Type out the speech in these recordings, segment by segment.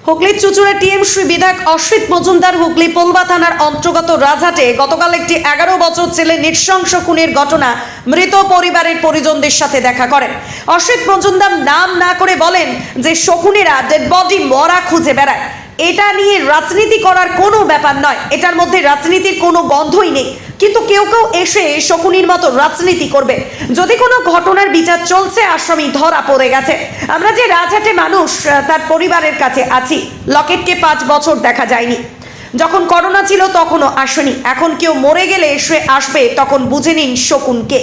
হুগলির চুঁচুড়া টিএমসি বিধায়ক অসিত মজুমদার হুগলি পোলবা থানার অন্তর্গত রাজহাটে গতকাল একটি 11 বছর ছেলে নৃশংস খুনের ঘটনা মৃত পরিবারের পরিজনদের সাথে দেখা করেন। অসিত মজুমদার নাম না করে বলেন যে শকুনেরা ডেড বডি মরা খুঁজে বেড়ায়। এটা নিয়ে রাজনীতি করার কোনো ব্যাপার নয়, এটার মধ্যে রাজনীতির কোনো গন্ধই নেই, কিন্তু কেউ কেউ এসে শকুনির মতো রাজনীতি করবে। যদি কোনো ঘটনার বিচার চলছে, আসামি ধরা পড়ে গেছে। আমরা যে রাজহাটে মানুষ তার পরিবারের কাছে আছি। লকেটকে 5 বছর দেখা যায়নি, যখন করোনা ছিল তখনও আসেনি। এখন কেউ মরে গেলে এসে আসবে, তখন বুঝে নিন শকুনকে।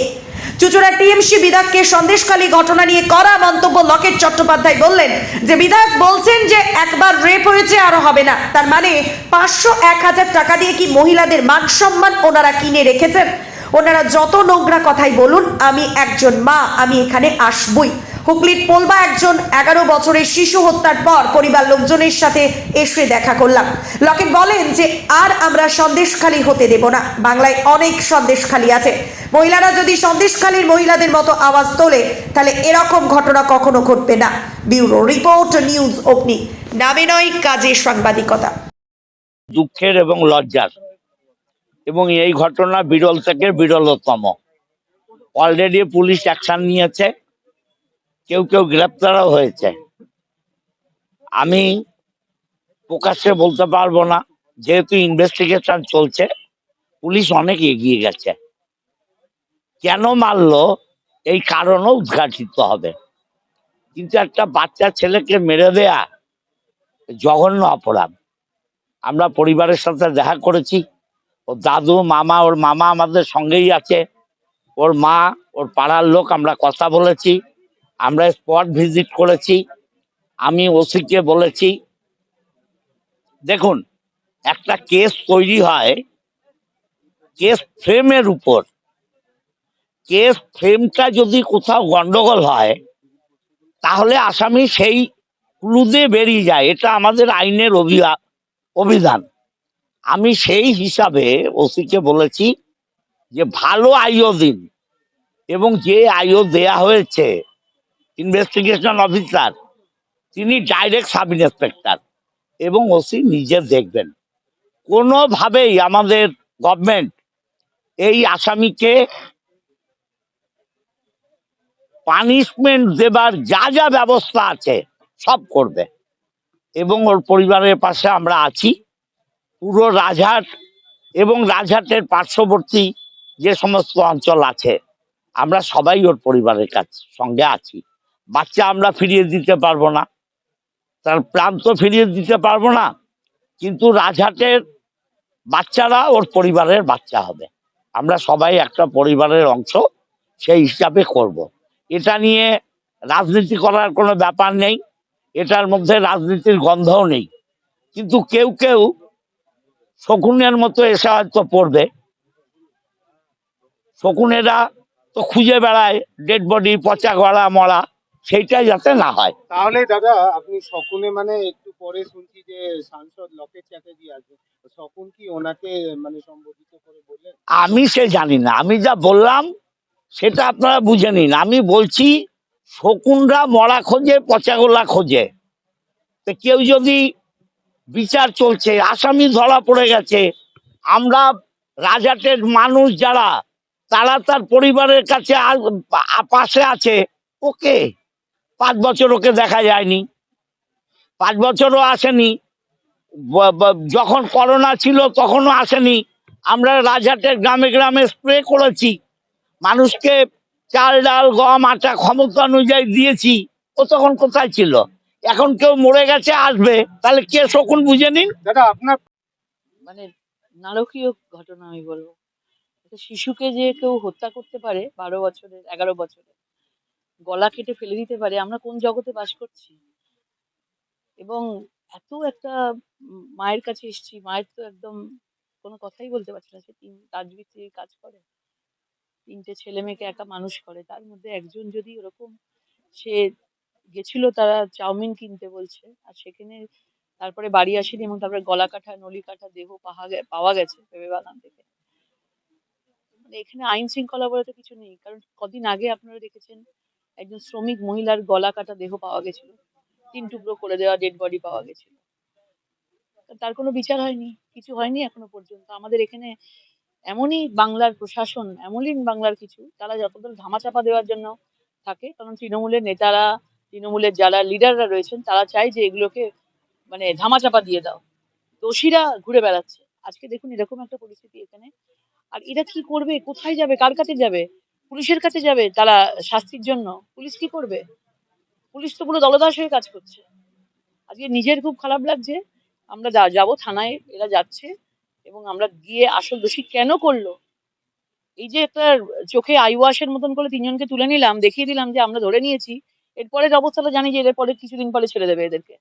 চুঁচুড়া টিএমসি বিধায়ককে সন্দেশখালী ঘটনা নিয়ে কড়া মন্তব্য লকেট চট্টোপাধ্যায় বললেন যে বিধায়ক বলছেন যে একবার রেপ হয়েছে আর হবে না, তার মানে 500-1000 টাকা দিয়ে কি মহিলাদের মান সম্মান ওনারা কিনে রেখেছেন? ওনারা যত নোংরা কথাই বলুন, আমি একজন মা, আমি এখানে আসবই। হুগলির পোলবা একজন 11 বছরের শিশু হত্যার পর পরিবার লোকজনের সাথে এসে দেখা করলাম। লকেট বলেন যে আর আমরা সন্দেশখালী হতে দেব না। বাংলায় অনেক সন্দেশখালী আছে, মহিলারা যদি সন্দেশখালীর মহিলাদের মতো আওয়াজ তোলে তাহলে এরকম ঘটনা কখনো ঘটবে না। ব্যুরো রিপোর্ট, নিউজ অগ্নি। নামে নয়, কাজে সাংবাদিকতা। দুঃখের এবং লজ্জার, এবং এই ঘটনা বিরল থেকে বিরলতম। অলরেডি পুলিশ অ্যাকশন নিয়েছে, কেউ কেউ গ্রেপ্তারও হয়েছে। আমি প্রকাশ্যে বলতে পারবো না, যেহেতু ইনভেস্টিগেশন চলছে, পুলিশ অনেক এগিয়ে গেছে। কেন মারলো এই কারণও উদ্ঘাটিত হবে, কিন্তু একটা বাচ্চা ছেলেকে মেরে দেয়া জঘন্য অপরাধ। আমরা পরিবারের সাথে দেখা করেছি, ওর দাদু মামা, ওর মামা আমাদের সঙ্গেই আছে, ওর মা, ওর পাড়ার লোক, আমরা কথা বলেছি, আমরা স্পট ভিজিট করেছি। আমি ওসিকে বলেছি, দেখুন, একটা কেস তৈরি হয় কেস ফ্রেমের উপর। কেস ফ্রেমটা যদি কোথাও গন্ডগোল হয় তাহলে আসামি সেই ক্লুতে বেরিয়ে যায়, এটা আমাদের আইনের অভিধান। আমি সেই হিসাবে ওসিকে বলেছি যে ভালো আইও দিন, এবং যে আইও দেয়া হয়েছে ইনভেস্টিগেশন অফিসার, তিনি ডাইরেক্ট সাব ইন্সপেক্টর, এবং ওসি নিজে দেখবেন। কোনোভাবেই আমাদের গভর্নমেন্ট এই আসামিকে পানিশমেন্ট দেবার যা যা ব্যবস্থা আছে সব করবে, এবং ওর পরিবারের পাশে আমরা আছি। পুরো রাজহাট এবং রাজহাটের পার্শ্ববর্তী যে সমস্ত অঞ্চল আছে, আমরা সবাই ওর পরিবারের সঙ্গে আছি। বাচ্চা আমরা ফিরিয়ে দিতে পারবো না, তার প্রাণ তো ফিরিয়ে দিতে পারবো না, কিন্তু রাজহাটের বাচ্চারা ওর পরিবারের বাচ্চা হবে। আমরা সবাই একটা পরিবারের অংশ, সেই হিসাবে করব। এটা নিয়ে রাজনীতি করার কোনো ব্যাপার নেই, এটার মধ্যে রাজনীতির গন্ধও নেই। কিন্তু কেউ কেউ শকুনের মতো এসে হয়তো পড়বে। শকুনেরা তো খুঁজে বেড়ায় ডেড বডি, পচা গলা মরা, সেইটাই যাতে না হয়। তাহলে দাদা, আপনি শকুনে মানে একটু পরে শুনছি যে সাংসদ লকেট চ্যাটার্জি আসবে, শকুন কি ওনাকে মানে সম্বোধিত করে বললেন? আমি সে জানি না, আমি যা বললাম সেটা আপনারা বুঝে নিন। আমি বলছি শকুনরা মরা খোঁজে, পচা গোলা খোঁজে। তো কেউ যদি, বিচার চলছে, আসামি ধরা পড়ে গেছে, আমরা রাজহাটের মানুষ যারা, তারা তার পরিবারের কাছে পাশে আছে। ওকে 5 বছর ওকে দেখা যায়নি, 5 বছরও আসেনি। যখন করোনা ছিল তখনও আসেনি। আমরা রাজহাটের গ্রামে গ্রামে স্প্রে করেছি, মানুষকে চাল ডাল গম আটা ক্ষমতা অনুযায়ী দিয়েছি। ও তখন কোথায় ছিল? এখন কেউ মরে গেছে, আসবে, তাহলে কে শকুন বুঝে নিন। দাদা আপনার মানে নারকীয় ঘটনা আমি বলবো। একটা শিশুকে যে কেউ হত্যা করতে পারে, 12 বছরের 11 বছরের, গলা কেটে ফেলে দিতে পারে, আমরা কোন জগতে বাস করছি? এবং এত একটা মায়ের কাছে এসেছি, মায়ের তো একদম কোনো কথাই বলতে পারছে না। সে রাজমিস্ত্রির কাজ করে, 3টে ছেলে মেয়েকে একা মানুষ করে, তার মধ্যে একজন যদি ওরকম, সে গেছিল তারা চাউমিন কিনতে বলছে, আর সেখানে তারপরে বাড়ি আসেনি, এবং তারপরে গলা কাটা নলি কাটা দেহ পাওয়া গেছে ভেবে বাগান থেকে। মানে এখানে আইন শৃঙ্খলা বলে তো কিছু নেই। কারণ কদিন আগে আপনারা দেখেছেন একজন শ্রমিক মহিলার গলা কাটা দেহ পাওয়া গেছিল, 3 টুকরো করে দেওয়া ডেড বডি পাওয়া গেছিল। তার কোনো বিচার হয়নি, কিছু হয়নি এখনো পর্যন্ত। আমাদের এখানে এমনই বাংলার প্রশাসন, এমনই বাংলার কিছু, তারা যতদূর ধামাচাপা দেওয়ার জন্য থাকে, কারণ তৃণমূলের নেতারা, তৃণমূলের যারা লিডাররা রয়েছেন, তারা চায় যে এগুলোকে মানে ধামাচাপা দিয়ে দাও। দোষীরা ঘুরে বেড়াচ্ছে। আজকে দেখুন এরকম একটা পরিস্থিতি এখানে। আর এরা কি করবে, কোথায় যাবে, কার কাছে যাবে? পুলিশের কাছে যাবে তারা শাস্তির জন্য। পুলিশ কি করবে? পুলিশ তো পুরো দলদাস হয়ে কাজ করছে। আজকে নিজের খুব খারাপ লাগছে। আমরা যাবো থানায়, এরা যাচ্ছে, এবং আমরা গিয়ে আসল দোষী কেন করলো, এই যে একটা চোখে আই ওয়াশের মতন করে তিনজনকে তুলে নিলাম, দেখিয়ে দিলাম যে আমরা ধরে নিয়েছি, এরপরের অবস্থাটা জানি যে এর পরে কিছুদিন পরে ছেড়ে দেবে এদেরকে।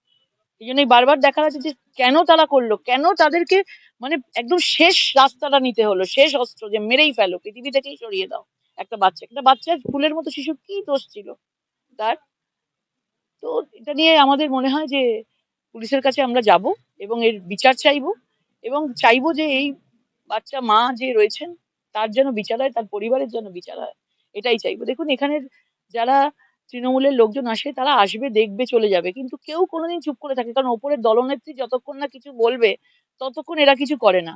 এই জন্যই বারবার দেখা যাচ্ছে যে কেন তারা করলো, কেন তাদেরকে মানে একদম শেষ রাস্তাটা নিতে হলো, শেষ অস্ত্র, যে মেরেই ফেলো, পৃথিবী থেকেই সরিয়ে দাও। একটা বাচ্চা ফুলের মতো শিশু, কি দোষ ছিল তার? তো এটা নিয়ে আমাদের মনে হয় যে পুলিশের কাছে আমরা যাব এবং এর বিচার চাইবো, এবং চাইবো যে এই বাচ্চা মা যে রয়েছেন তার যেন বিচার হয়, তার পরিবারের জন্য বিচার হয়, এটাই চাইবো। দেখুন এখানের যারা তৃণমূলের লোকজন আসে, তারা আসবে, দেখবে, চলে যাবে, কিন্তু কেউ কোনোদিন চুপ করে থাকে, কারণ ওপরের দলনেত্রী যতক্ষণ না কিছু বলবে ততক্ষণ এরা কিছু করে না,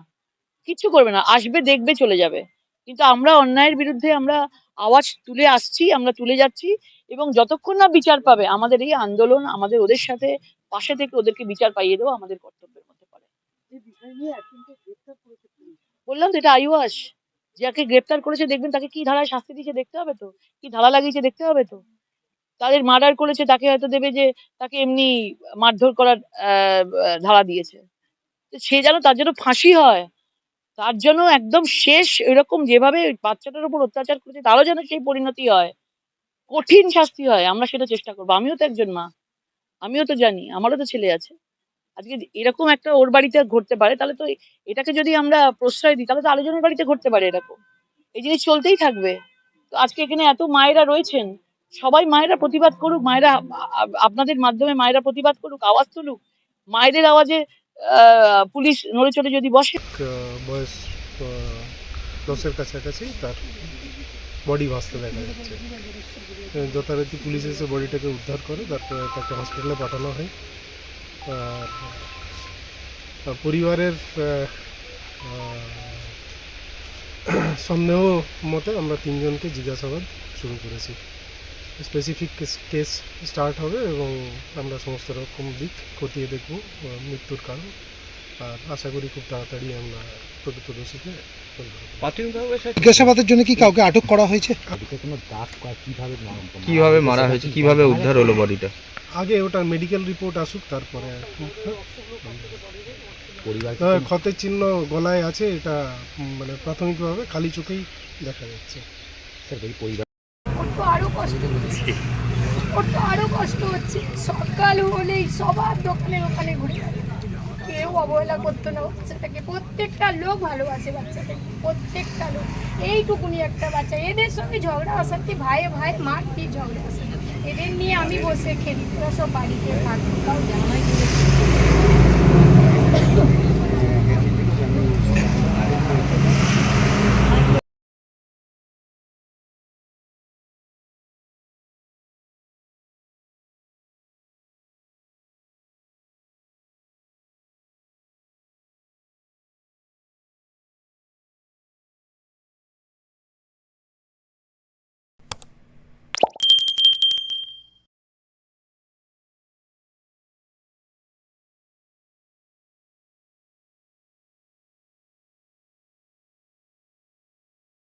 কিচ্ছু করবে না, আসবে, দেখবে, চলে যাবে। কিন্তু আমরা অন্যায়ের বিরুদ্ধে আমরা আওয়াজ তুলে আসছি, আমরা তুলে যাচ্ছি, এবং যতক্ষণ না বিচার পাবে আমাদের এই আন্দোলন, আমাদের ওদের সাথে পাশে থেকে ওদেরকে বিচার পাইয়ে দেওয়া আমাদের কর্তব্যের মধ্যে পড়ে। বললাম তো, এটা আইওয়াস। যাকে গ্রেপ্তার করেছে দেখবেন তাকে কি ধারায় শাস্তি দিয়েছে দেখতে হবে তো, কি ধারা লাগিয়েছে দেখতে হবে তো। তাদের মার্ডার করেছে তাকে হয়তো দেবে যে তাকে এমনি মারধর করার ধারা দিয়েছে, তো সে যেন তার জন্য ফাঁসি হয়, তার জন্য একদম শেষ, এরকম যেভাবে বাচ্চাটার উপর অত্যাচার করেছে তারও যেন সেই পরিণতি হয়, কঠিন শাস্তি হয়, আমরা সেটা চেষ্টা করবো। আমিও তো একজন মা, আমিও তো জানি, আমারও তো ছেলে আছে। আজকে এরকম একটা ওর বাড়িতে ঘটতে পারে, তাহলে তো এটাকে যদি আমরা প্রশ্রয় দিই, তাহলে তো আরেকজনের বাড়িতে ঘটতে পারে এরকম। এই জিনিস চলতেই থাকবে। তো আজকে এখানে এত মায়েরা রয়েছেন, সবাই মায়েরা প্রতিবাদ করুক, মায়েরা আপনাদের মাধ্যমে মায়েরা প্রতিবাদ করুক, আওয়াজ তুলুক। মায়েদের আওয়াজে পুলিশ নড়ে চড়ে যদি বসে। বয়স 10-এর কাছাকাছি তার বডি ভাসতে দেখা যাচ্ছে। যথারীতি পুলিশ এসে বডিটাকে উদ্ধার করে, তারপরে তাকে হসপিটালে পাঠানো হয়। আর পরিবারের সন্দেহ মতে আমরা 3 জনকে জিজ্ঞাসাবাদ শুরু করেছি। স্পেসিফিক কেস স্টার্ট হবে এবং আমরা সমস্ত রকম দিক খতিয়ে দেখব মৃত্যুর কারণ, আর আশা করি খুব তাড়াতাড়ি আমরা প্রকৃত দোষীকে জিজ্ঞাসাবাদের জন্য কি কাউকে আটক করা হয়েছে? কিভাবে মারা হয়েছে, কিভাবে উদ্ধার হলো বডিটা? আগে ওটার মেডিকেল রিপোর্ট আসুক, তারপরে ক্ষতের চিহ্ন গলায় আছে, এটা মানে প্রাথমিকভাবে খালি চোখেই দেখা যাচ্ছে। ওর তো আরো কষ্ট হচ্ছে। সকাল হলেই সবার দোকানে ওখানে ঘুরে যাবে, কেউ অবহেলা করতো না বাচ্চাটাকে। প্রত্যেকটা লোক ভালোবাসে বাচ্চাটাকে, প্রত্যেকটা লোক। এইটুকুনি একটা বাচ্চা, এদের সঙ্গে ঝগড়া অশান্তি, ভাই ভাই মারপিট, ঝগড়া অশান্তি, এদের নিয়ে আমি বসে খেলি। ওরা সব বাড়িতে থাকতো, তাও জামাই